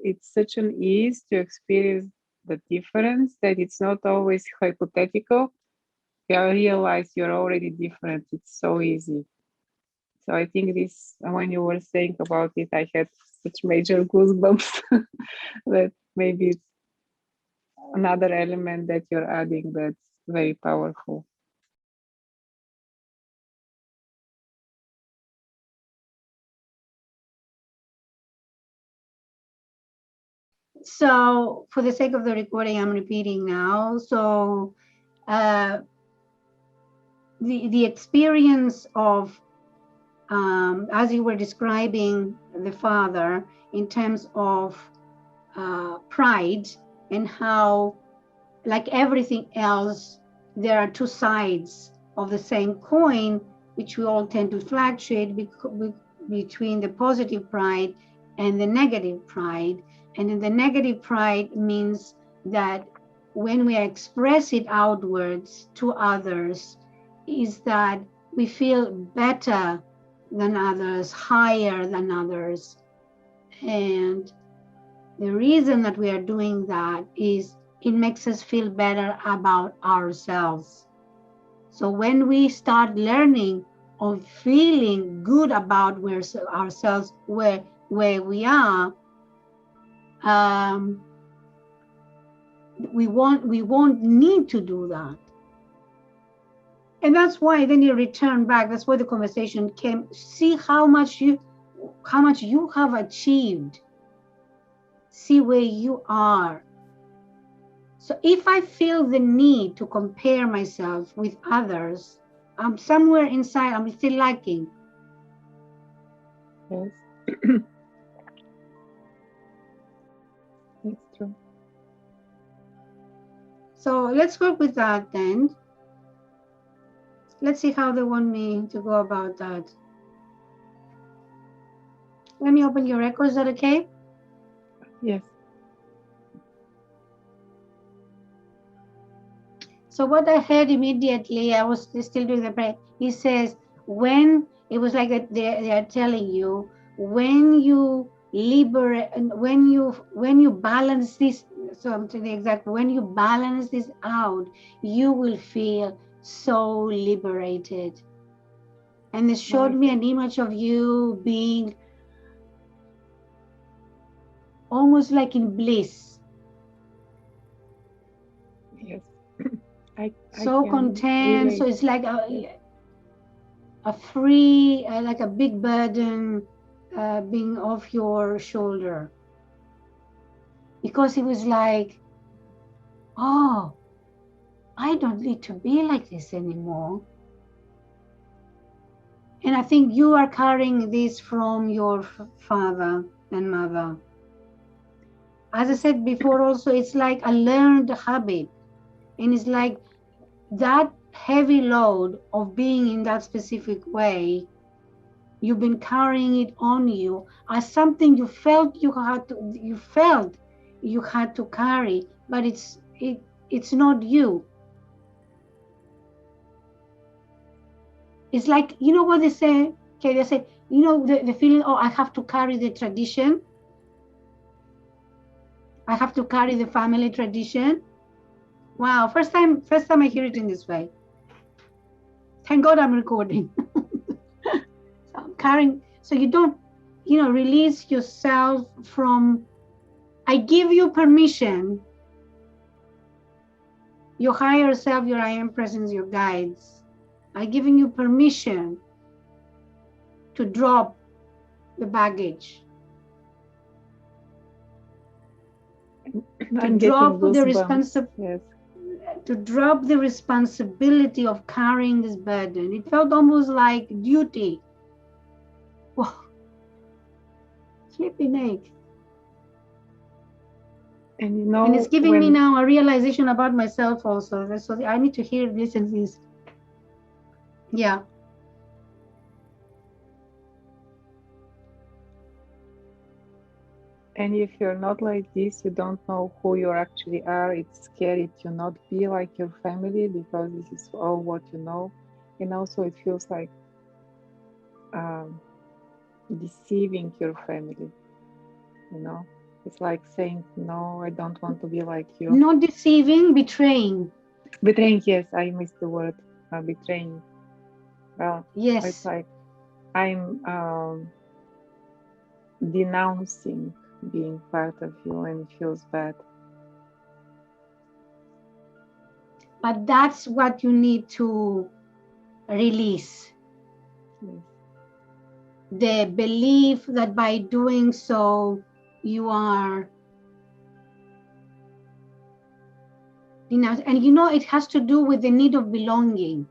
it's such an ease to experience the difference that it's not always hypothetical. You realize you're already different. It's so easy. So I think this, when you were saying about it, I had such major goosebumps that maybe it's another element that you're adding that's very powerful. So for the sake of the recording, I'm repeating now. So the experience of, as you were describing the father in terms of pride, and how, like everything else, there are two sides of the same coin, which we all tend to fluctuate between the positive pride and the negative pride. And then the negative pride means that when we express it outwards to others, is that we feel better than others, higher than others. And the reason that we are doing that is it makes us feel better about ourselves. So when we start learning or feeling good about ourselves, where we are, we won't need to do that. And that's why then you return back. That's why the conversation came. See how much you have achieved. See where you are. So if I feel the need to compare myself with others, I'm somewhere inside, I'm still lacking. Yes. It's true. So let's work with that then. Let's see how they want me to go about that. Let me open your record. Is that okay? Yes. So what I heard immediately, I was still doing the prayer. He says, when it was like they are telling you, when you liberate, when you balance this, so I'm saying the exact, when you balance this out, you will feel so liberated. And it showed me an image of you being almost like in bliss. Yes. So content. So it's like a free, like a big burden being off your shoulder. Because it was like, oh, I don't need to be like this anymore. And I think you are carrying this from your father and mother. As I said before also, it's like a learned habit. And it's like that heavy load of being in that specific way, you've been carrying it on you as something you felt you had to carry, but it's not you. It's like, you know what they say? Okay, they say, you know, the feeling, oh, I have to carry the tradition. I have to carry the family tradition. Wow, first time I hear it in this way. Thank God I'm recording. So I'm carrying, so you don't, release yourself from, I give you permission, your higher self, your I am presence, your guides, I'm giving you permission to drop the baggage. To drop the responsibility of carrying this burden. It felt almost like duty. Whoa. Flipping egg. And it's giving me now a realization about myself also. So I need to hear this and this. Yeah. And if you're not like this, you don't know who you actually are. It's scary to not be like your family because this is all what you know. And also it feels like deceiving your family, It's like saying, no, I don't want to be like you. Not deceiving, betraying. Betraying, yes, I missed the word. Betraying. Well, it's Yes. like I'm denouncing being part of you, and it feels bad. But that's what you need to release. Yes. The belief that by doing so, you are denounced. And you know, it has to do with the need of belonging.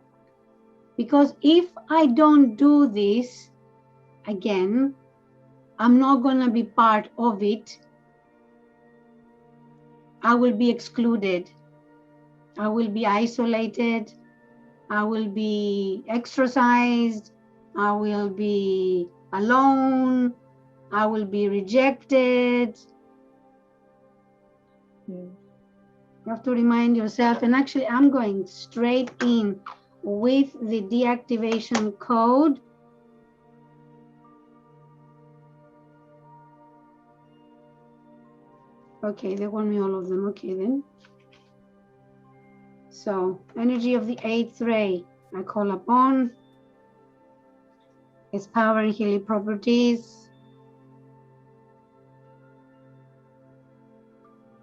Because if I don't do this, again, I'm not going to be part of it. I will be excluded. I will be isolated. I will be exercised. I will be alone. I will be rejected. Yes. You have to remind yourself, and actually I'm going straight in with the deactivation code. Okay, they want me all of them. Okay, then. So, energy of the 8th ray, I call upon its power and healing properties.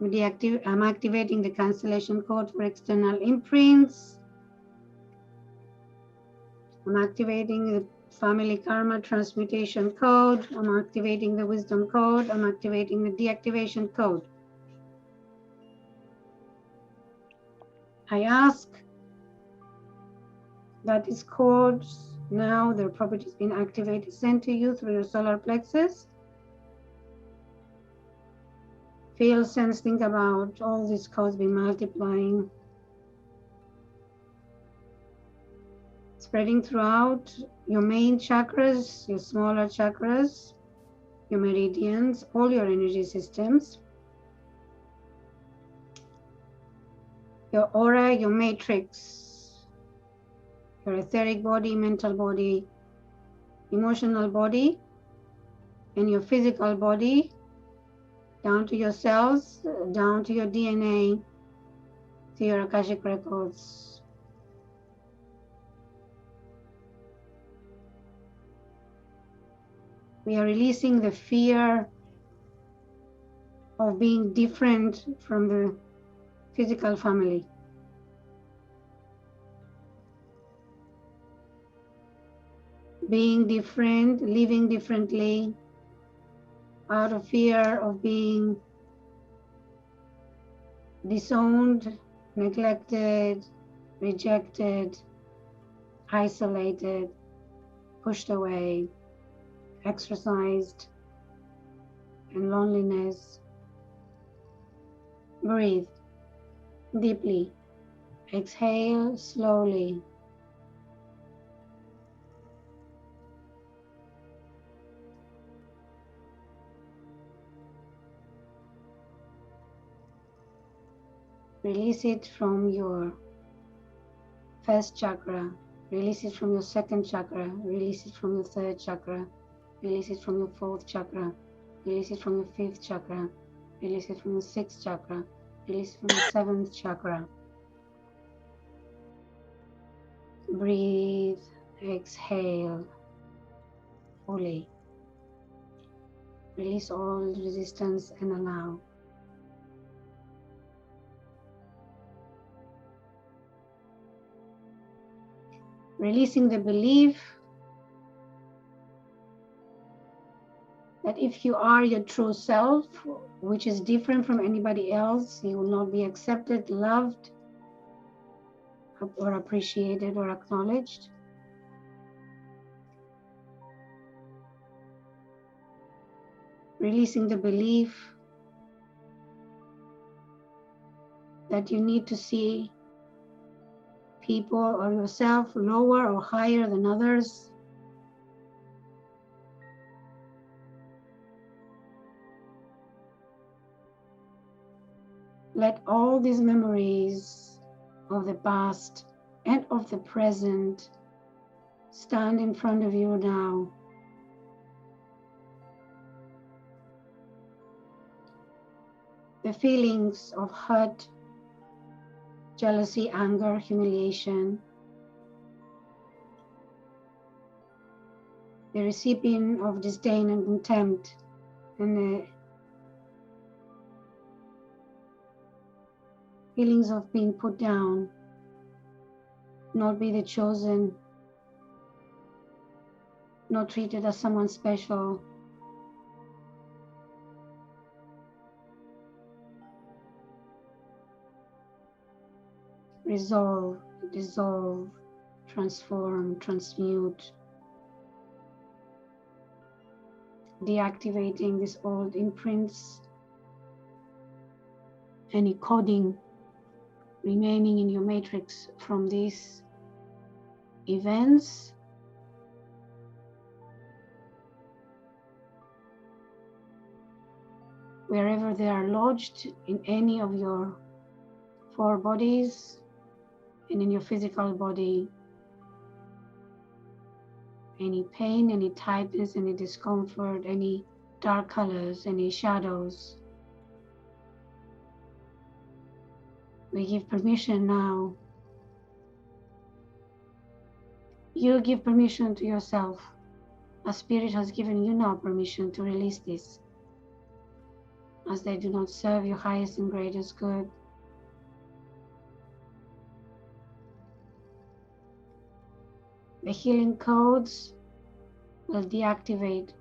I'm activating the cancellation code for external imprints. I'm activating the family karma transmutation code. I'm activating the wisdom code. I'm activating the deactivation code. I ask that these codes, now their properties being activated, sent to you through your solar plexus. Feel, sense, think about all these codes being multiplying, spreading throughout your main chakras, your smaller chakras, your meridians, all your energy systems, your aura, your matrix, your etheric body, mental body, emotional body, and your physical body, down to your cells, down to your DNA, to your AKASHIC records. We are releasing the fear of being different from the physical family. Being different, living differently, out of fear of being disowned, neglected, rejected, isolated, pushed away, exercised, and loneliness. Breathe deeply. Exhale slowly. Release it from your first chakra. Release it from your second chakra. Release it from your third chakra. Release it from your fourth chakra. Release it from your fifth chakra. Release it from your sixth chakra. Release it from your seventh chakra. Breathe, exhale fully. Release all resistance and allow. Releasing the belief that if you are your true self, which is different from anybody else, you will not be accepted, loved, or appreciated or acknowledged. Releasing the belief that you need to see people or yourself lower or higher than others. Let all these memories of the past and of the present stand in front of you now. the feelings of hurt, jealousy, anger, humiliation. The recipient of disdain and contempt, and the feelings of being put down, not be the chosen, not treated as someone special. Resolve, dissolve, transform, transmute, deactivating these old imprints, any coding remaining in your matrix from these events. Wherever they are lodged in any of your 4 bodies and in your physical body, any pain, any tightness, any discomfort, any dark colors, any shadows. We give permission now. You give permission to yourself. A spirit has given you now permission to release this, as they do not serve your highest and greatest good. The healing codes will deactivate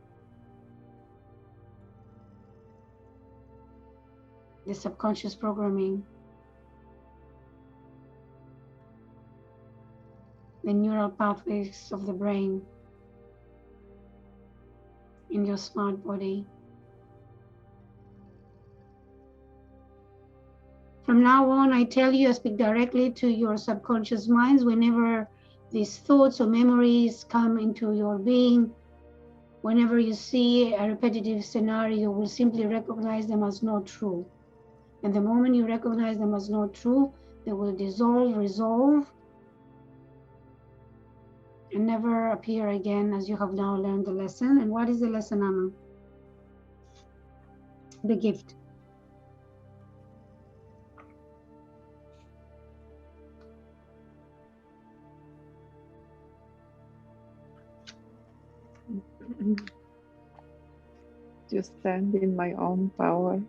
the subconscious programming, the neural pathways of the brain in your smart body. From now on, I tell you, I speak directly to your subconscious minds whenever these thoughts or memories come into your being. Whenever you see a repetitive scenario, you will simply recognize them as not true. And the moment you recognize them as not true, they will dissolve, resolve, and never appear again, as you have now learned the lesson. And what is the lesson, Anna? The gift. To stand in my own power.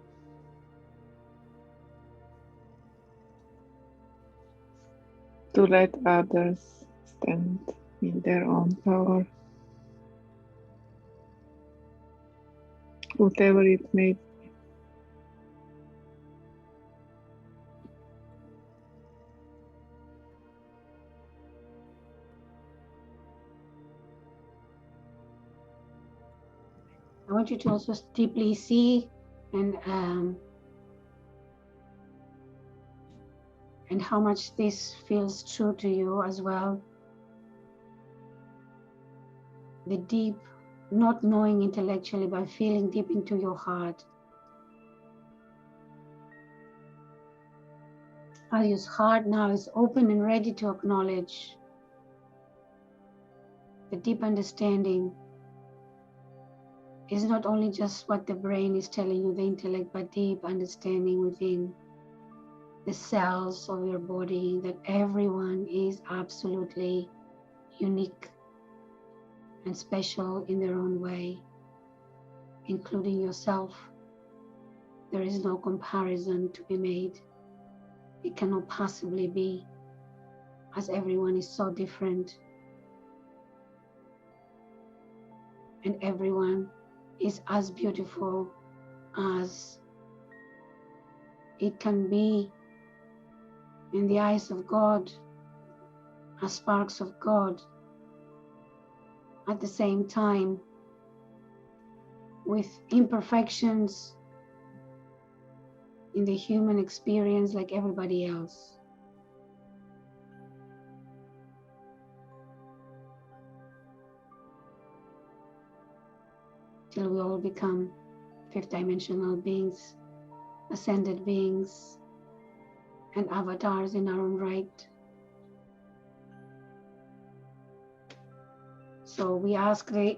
To let others stand in their own power. Whatever it may be. I want you to also deeply see and how much this feels true to you as well. The deep, not knowing intellectually, but feeling deep into your heart. As your heart now is open and ready to acknowledge the deep understanding is not only just what the brain is telling you, the intellect, but deep understanding within the cells of your body that everyone is absolutely unique and special in their own way, including yourself. There is no comparison to be made. It cannot possibly be, as everyone is so different. And everyone is as beautiful as it can be in the eyes of God, as sparks of God. At the same time, with imperfections in the human experience like everybody else. Till we all become fifth dimensional beings, ascended beings, and avatars in our own right. So we ask the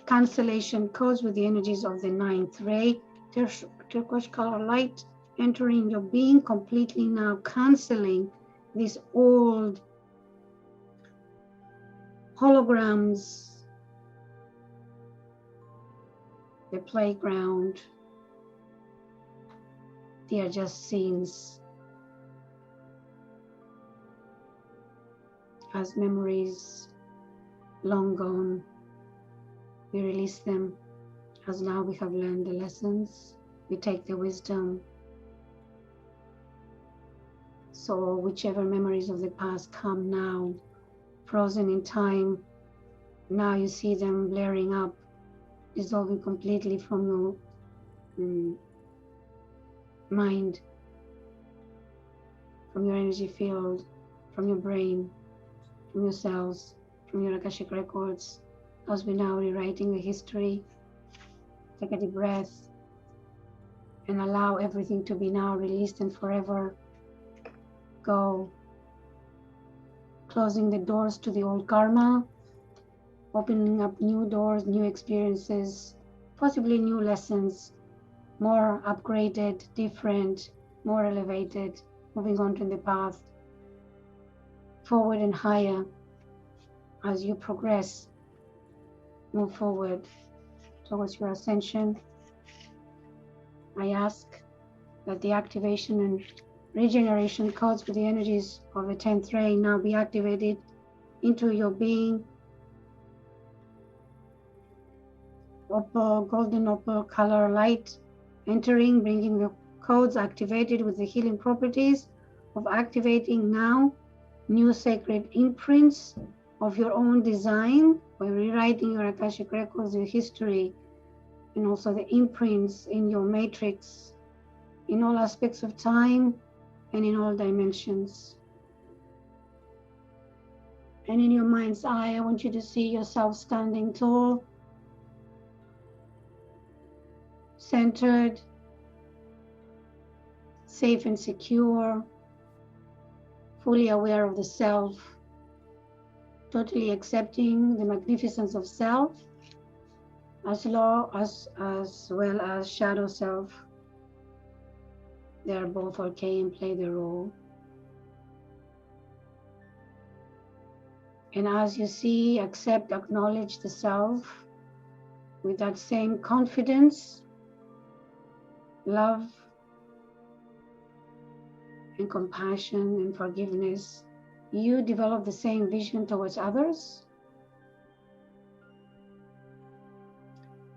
cancellation codes with the energies of the ninth ray, turquoise color light, entering your being completely now, canceling these old holograms, the playground. They are just scenes as memories long gone. We release them as now we have learned the lessons. We take the wisdom. So whichever memories of the past come now, frozen in time, now you see them blaring up, dissolving completely from your mind, from your energy field, from your brain, from your cells, from your AKASHIC records. As we now rewriting the history, take a deep breath and allow everything to be now released and forever go. Closing the doors to the old karma, opening up new doors, new experiences, possibly new lessons, more upgraded, different, more elevated, moving on to the path forward and higher. As you progress, move forward towards your ascension. I ask that the activation and regeneration codes for the energies of the 10th ray now be activated into your being. Opal, golden opal color light entering, bringing the codes activated with the healing properties of activating now new sacred imprints of your own design by rewriting your AKASHIC records, your history, and also the imprints in your matrix in all aspects of time and in all dimensions. And in your mind's eye, I want you to see yourself standing tall, centered, safe and secure, fully aware of the self, totally accepting the magnificence of self, as well as shadow self. They are both okay and play their role. And as you see, accept, acknowledge the self with that same confidence, love, and compassion and forgiveness, you develop the same vision towards others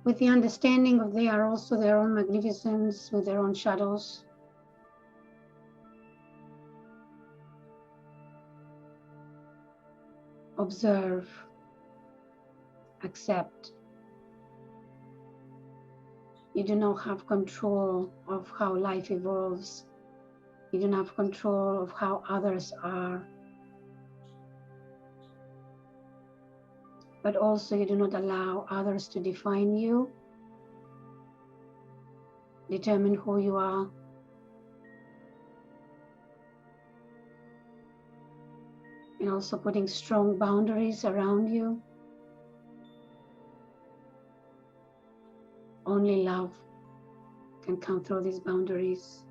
with the understanding of they are also their own magnificence with their own shadows. Observe, accept. You do not have control of how life evolves. You do not have control of how others are. But also you do not allow others to define you, determine who you are. And also putting strong boundaries around you. Only love can come through these boundaries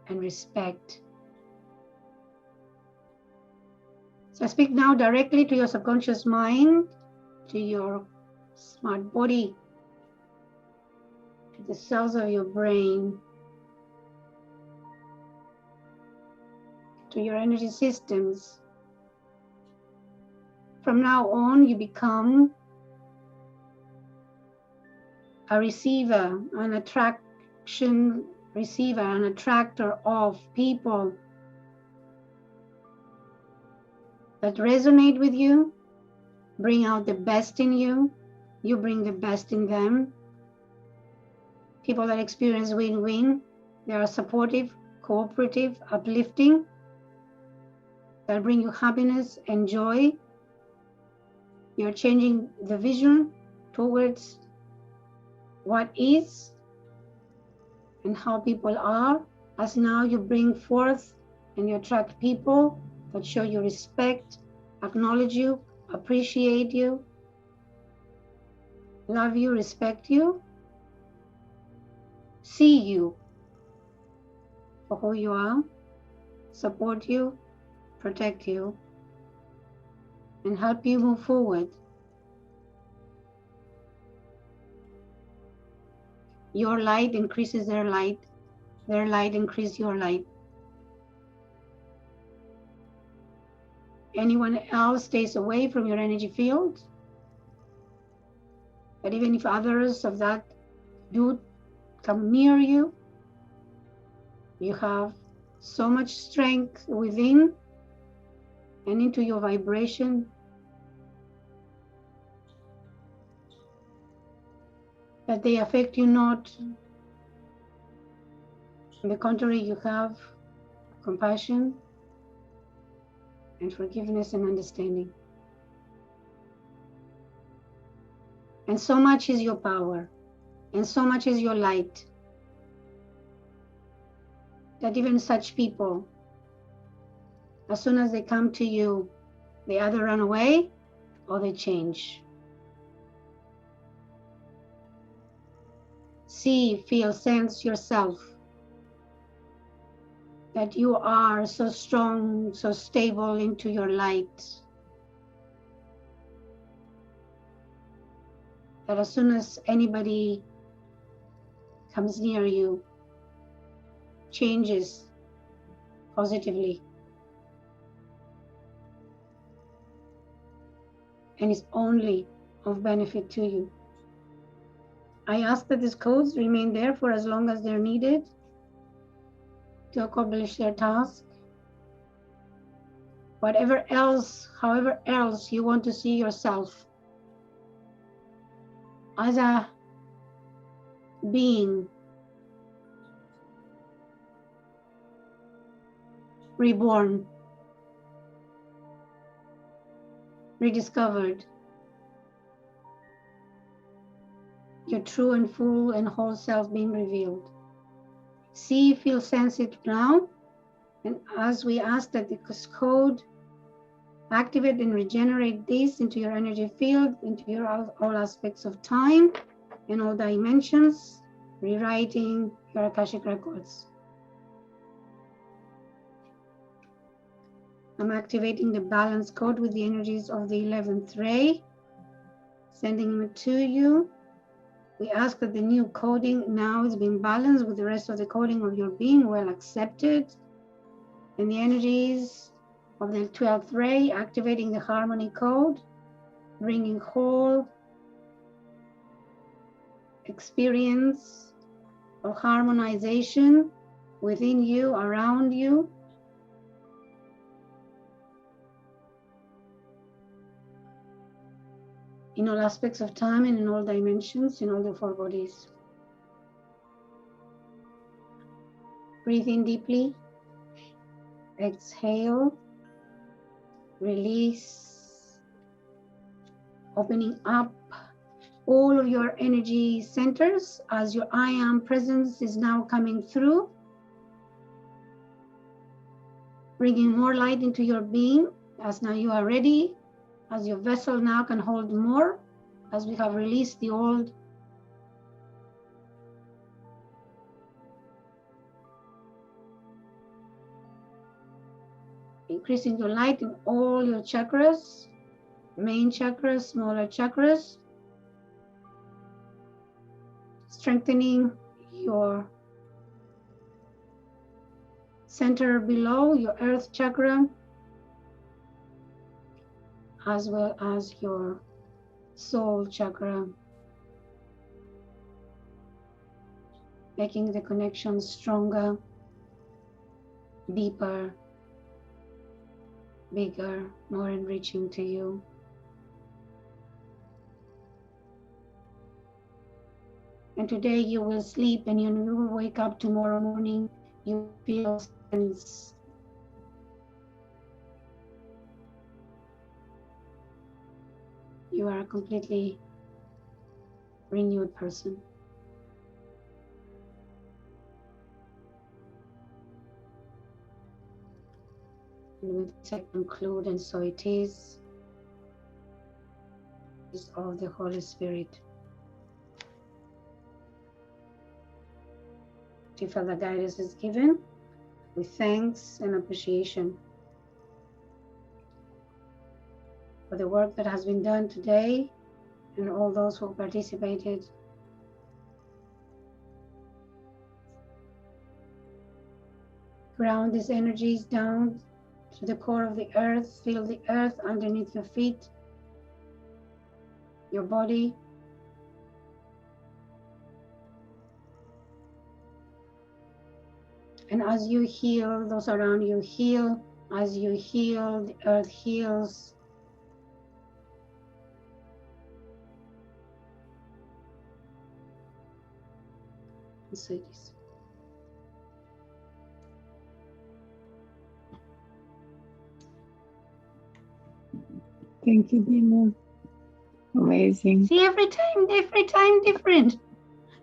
and respect. So I speak now directly to your subconscious mind, to your smart body, to the cells of your brain, to your energy systems. From now on, you become a receiver, an attraction receiver, an attractor of people that resonate with you, bring out the best in you, you bring the best in them. People that experience win-win, they are supportive, cooperative, uplifting, that bring you happiness and joy. You're changing the vision towards what is and how people are, as now you bring forth and you attract people that show you respect, acknowledge you, appreciate you, love you, respect you, see you for who you are, support you, protect you, and help you move forward. Your light increases their light increases your light. Anyone else stays away from your energy field. But even if others of that do come near you, you have so much strength within and into your vibration that they affect you not. On the contrary, you have compassion and forgiveness and understanding. And so much is your power, and so much is your light, that even such people, as soon as they come to you, they either run away or they change. See, feel, sense yourself that you are so strong, so stable into your light, that as soon as anybody comes near you, changes positively and is only of benefit to you. I ask that these codes remain there for as long as they're needed to accomplish their task. Whatever else, however else you want to see yourself as a being reborn, rediscovered, your true and full and whole self being revealed. See, feel, sense it now. And as we ask that this code activate and regenerate this into your energy field, into your all aspects of time and all dimensions, rewriting your Akashic records. I'm activating the balance code with the energies of the 11th ray, sending it to you. We ask that the new coding now is being balanced with the rest of the coding of your being, well accepted. And the energies of the 12th ray, activating the harmony code, bringing whole experience of harmonization within you, around you. In all aspects of time and in all dimensions, in all the four bodies. Breathe in deeply. Exhale. Release. Opening up all of your energy centers as your I am presence is now coming through. Bringing more light into your being as now you are ready. As your vessel now can hold more, as we have released the old. Increasing your light in all your chakras, main chakras, smaller chakras. Strengthening your center below, your earth chakra, as well as your soul chakra, making the connection stronger, deeper, bigger, more enriching to you. And today you will sleep and you will wake up tomorrow morning, you feel sense. You are a completely renewed person. And with this I conclude, and so it is of the Holy Spirit. To further guidance is given, with thanks and appreciation for the work that has been done today and all those who participated. Ground these energies down to the core of the earth. Feel the earth underneath your feet, your body. And as you heal, those around you heal. As you heal, the earth heals. And say this. Thank you, Dina. Amazing. See, every time different.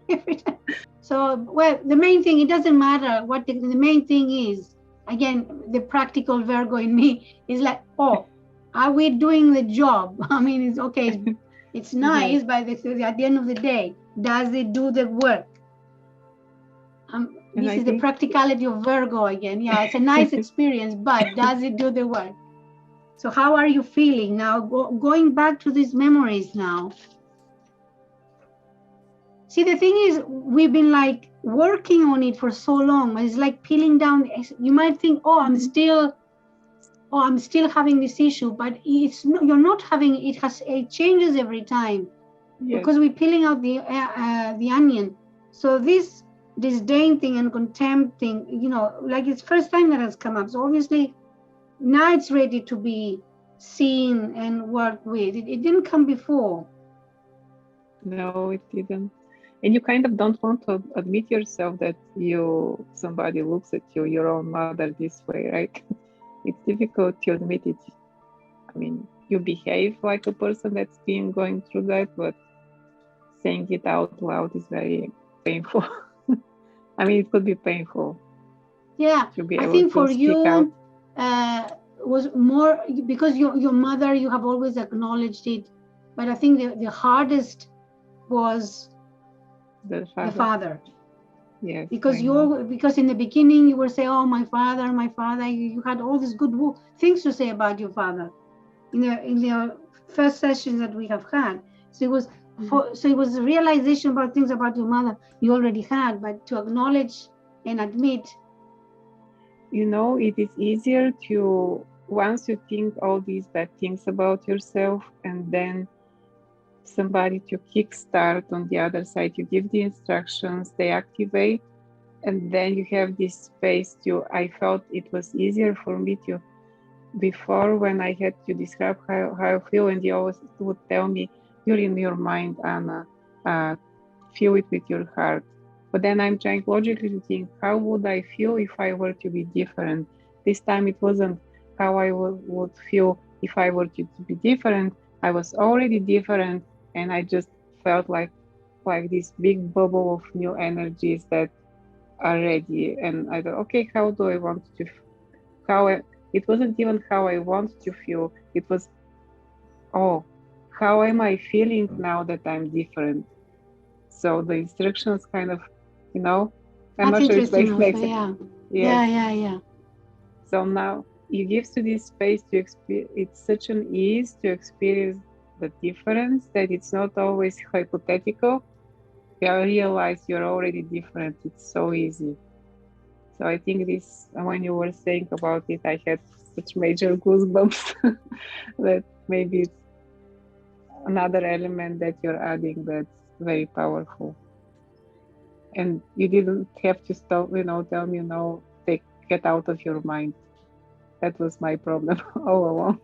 Every time. So, well, the main thing, it doesn't matter what the main thing is. Again, the practical Virgo in me is like, oh, are we doing the job? I mean, it's okay. It's nice, but at the end of the day, does it do the work? This is the practicality of Virgo again. Yeah, it's a nice experience, but does it do the work? So how are you feeling now? Going back to these memories now. See, the thing is, we've been like working on it for so long, but it's like peeling down. You might think, oh, I'm still having this issue, but it's not, you're not having it. It changes every time, because we're peeling out the onion. So this disdain thing and contempt thing, you know, like it's first time that has come up. So obviously now it's ready to be seen and worked with. It didn't come before. No, it didn't. And you kind of don't want to admit yourself that somebody looks at you, your own mother, this way, right? It's difficult to admit it. I mean, you behave like a person that's been going through that, but saying it out loud is very painful. I mean, it could be painful. Yeah, I think for you was more because your mother, you have always acknowledged it, but I think the hardest was the father. Yes, because in the beginning you were saying, oh, my father, you had all these good things to say about your father in the first sessions that we have had. So it was so it was a realization about things about your mother you already had, but to acknowledge and admit. You know, it is easier to, once you think all these bad things about yourself, and then somebody to kickstart on the other side, you give the instructions, they activate, and then you have this space I felt it was easier for me to, before when I had to describe how I feel, and you always would tell me, you're in your mind, Anna, feel it with your heart. But then I'm trying logically to think, how would I feel if I were to be different? This time it wasn't how I would feel if I were to be different. I was already different, and I just felt like this big bubble of new energies that are ready. And I thought, okay, how do I want to it wasn't even how I want to feel. It was, oh, how am I feeling now that I'm different? So the instructions kind of, you know, I'm not sure if it makes sense. Yeah. So now it gives you this space to experience. It's such an ease to experience the difference that it's not always hypothetical. You realize you're already different. It's so easy. So I think this, when you were saying about it, I had such major goosebumps that maybe it's another element that you're adding that's very powerful. And you didn't have to stop, tell me, get out of your mind. That was my problem all along.